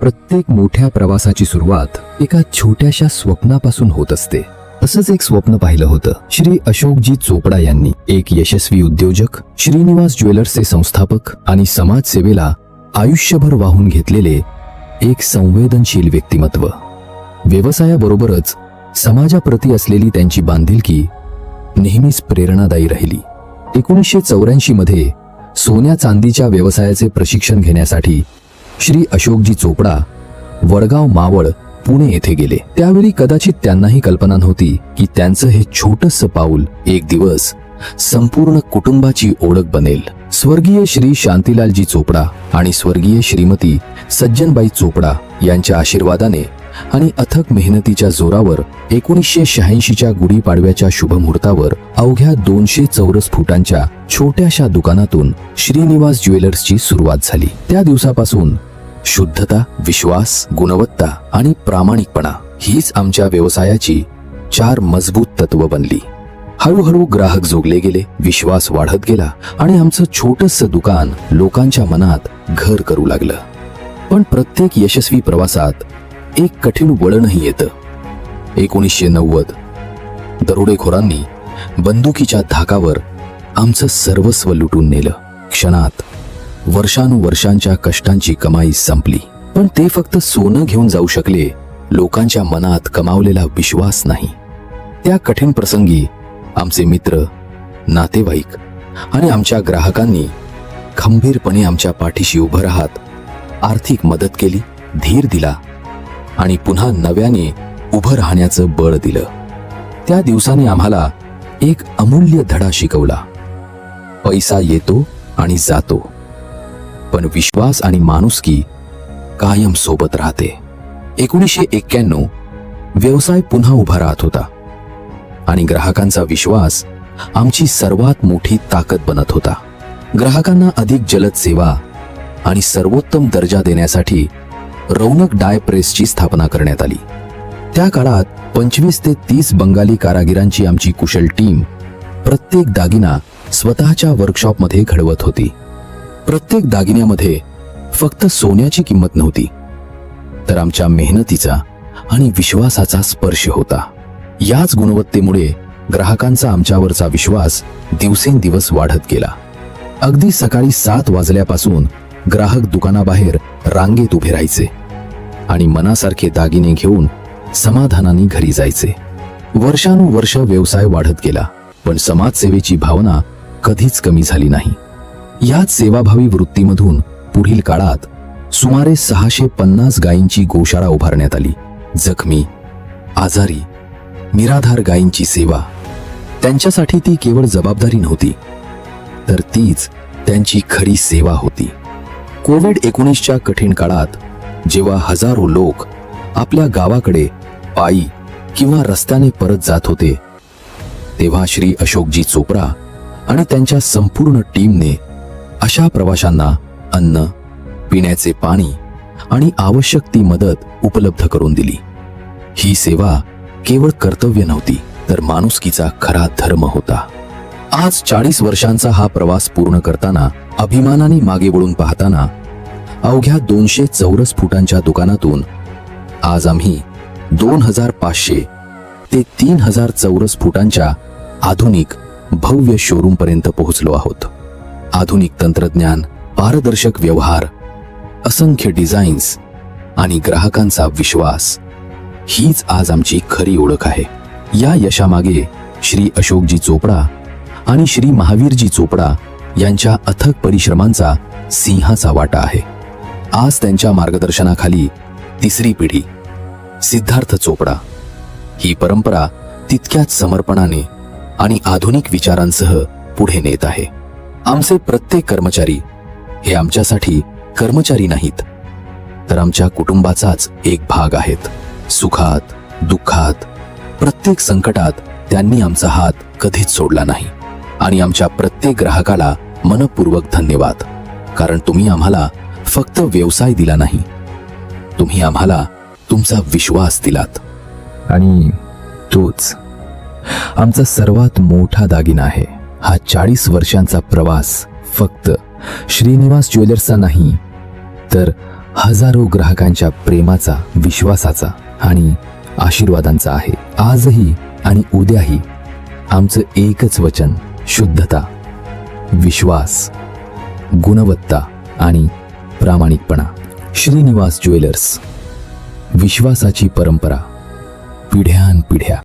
प्रत्येक मोठ्या प्रवासाची सुरुवात एका छोट्याशा स्वप्नापासून होत असते. असंच एक स्वप्न पाहिलं होतं श्री अशोकजी चोपडा यांनी. एक यशस्वी उद्योजक, श्रीनिवास ज्वेलर्सचे संस्थापक आणि समाजसेवेला आयुष्यभर वाहून घेतलेले एक संवेदनशील व्यक्तिमत्व. व्यवसायाबरोबरच समाजाप्रती असलेली त्यांची बांधिलकी नेहमीच प्रेरणादायी राहिली. 1984 मध्ये सोन्या चांदीच्या व्यवसायाचे प्रशिक्षण घेण्यासाठी श्री अशोकजी चोपडा वडगाव मावळ पुणे येथे गेले. त्यावेळी कदाचित त्यांनाही कल्पना नव्हती की त्यांचं हे छोटंसं पाऊल एक दिवस संपूर्ण कुटुंबाची ओळख बनेल. स्वर्गीय श्री शांतीलालजी चोपडा आणि स्वर्गीय श्रीमती सज्जनबाई चोपडा यांच्या आशीर्वादाने आणि अथक मेहनतीच्या जोरावर 1986च्या गुढीपाडव्याच्या शुभमुहूर्तावर अवघ्या 200 चौरस फुटांच्या छोट्याशा दुकानातून श्रीनिवास ज्वेलर्सची सुरुवात झाली. त्या दिवसापासून शुद्धता, विश्वास, गुणवत्ता आणि प्रामाणिकपणा हीच आमच्या व्यवसायाची 4 मजबूत तत्व बनली. हळूहळू ग्राहक जोडले गेले, विश्वास वाढत गेला आणि आमचं छोटंसं दुकान लोकांच्या मनात घर करू लागलं. पण प्रत्येक यशस्वी प्रवासात एक कठीण वळणही येतं. 1990 दरोडेखोरांनी बंदुकीच्या धाकावर आमचं सर्वस्व लुटून नेलं. क्षणात वर्षानुवर्षांच्या कष्टांची कमाई संपली. पण ते फक्त सोनं घेऊन जाऊ शकले, लोकांच्या मनात कमावलेला विश्वास नाही. त्या कठीण प्रसंगी आमचे मित्र, नातेवाईक आणि आमच्या ग्राहकांनी खंबीरपणे आमच्या पाठीशी उभं राहत आर्थिक मदत केली, धीर दिला आणि पुन्हा नव्याने उभं राहण्याचं बळ दिलं. त्या दिवसाने आम्हाला एक अमूल्य धडा शिकवला. पैसा येतो आणि जातो, पण विश्वास आणि माणुसकी कायम सोबत राहते. 1991 व्यवसाय पुन्हा उभा राहत होता आणि ग्राहकांचा विश्वास आमची सर्वात मोठी ताकद बनत होता. ग्राहकांना अधिक जलद सेवा आणि सर्वोत्तम दर्जा देण्यासाठी रौनक डाय प्रेसची स्थापना करण्यात आली. त्या काळात 25 ते 30 बंगाली कारागिरांची आमची कुशल टीम प्रत्येक दागिना स्वतःच्या वर्कशॉपमध्ये घडवत होती. प्रत्येक दागिन्यामध्ये फक्त सोन्याची किंमत नव्हती, तर आमच्या मेहनतीचा आणि विश्वासाचा स्पर्श होता. याच गुणवत्तेमुळे ग्राहकांचा आमच्यावरचा विश्वास दिवसेंदिवस वाढत गेला. अगदी सकाळी 7 वाजल्यापासून ग्राहक दुकानाबाहेर रांगेत उभे राहायचे आणि मनासारखे दागिने घेऊन समाधानाने घरी जायचे. वर्षानुवर्ष व्यवसाय वाढत गेला, पण समाजसेवेची भावना कधीच कमी झाली नाही. याच सेवाभावी वृत्तीमधून पुढील काळात सुमारे 650 गायींची गोशाळा उभारण्यात आली. जखमी, आजारी, निराधार गायींची सेवा, त्यांच्यासाठी ती केवळ जबाबदारी नव्हती, तर तीच त्यांची खरी सेवा होती. कोविड-19च्या कठीण काळात जेव्हा हजारो लोक आपल्या गावाकडे पायी किंवा रस्त्याने परत जात होते, तेव्हा श्री अशोकजी चोपडा आणि त्यांच्या संपूर्ण टीमने अशा प्रवाशांना अन्न, पिण्याचे पाणी आणि आवश्यक ती मदत उपलब्ध करून दिली. ही सेवा केवळ कर्तव्य नव्हती, तर माणुसकीचा खरा धर्म होता. आज 40 वर्षांचा हा प्रवास पूर्ण करताना अभिमानाने मागे वळून पाहताना अवघ्या 200 चौरस फुटांच्या दुकानातून आज आम्ही 2500 ते 3000 चौरस फुटांच्या आधुनिक भव्य शोरूम पर्यंत पोहोचलो आहोत. आधुनिक तंत्रज्ञान, पारदर्शक व्यवहार, असंख्य डिझाईन्स आणि ग्राहकांचा विश्वास हीच आज आमची खरी ओळख आहे. या यशामागे श्री अशोकजी चोपडा आणि श्री महावीरजी चोपडा यांच्या अथक परिश्रमांचा सिंहाचा वाटा आहे. आज त्यांच्या मार्गदर्शनाखाली 3री पिढी सिद्धार्थ चोपडा ही परंपरा तितक्याच समर्पणाने आणि आधुनिक विचारांसह पुढे नेत आहे. आमचे प्रत्येक कर्मचारी हे आमच्यासाठी कर्मचारी नाहीत, तर आमच्या कुटुंबाचाच एक भाग आहेत. सुखात, दुःखात, प्रत्येक संकटात त्यांनी आमचा हात कधीच सोडला नाही. आणि आमच्या प्रत्येक ग्राहकाला मनपूर्वक धन्यवाद, कारण तुम्ही आम्हाला फक्त व्यवसाय दिला नाही, तुम्ही आम्हाला तुमचा विश्वास दिलात. आणि तोच आमचा सर्वात मोठा दागिना आहे. हा 40 वर्षांचा प्रवास फक्त श्रीनिवास ज्वेलर्सचा नाही, तर हजारो ग्राहकांच्या प्रेमाचा, विश्वासाचा आणि आशीर्वादांचा आहे. आजही आणि उद्याही आमचं एकच वचन: शुद्धता, विश्वास, गुणवत्ता आणि प्रामाणिकपणा. श्रीनिवास ज्वेलर्स, विश्वासाची परंपरा, पिढ्यानपिढ्या.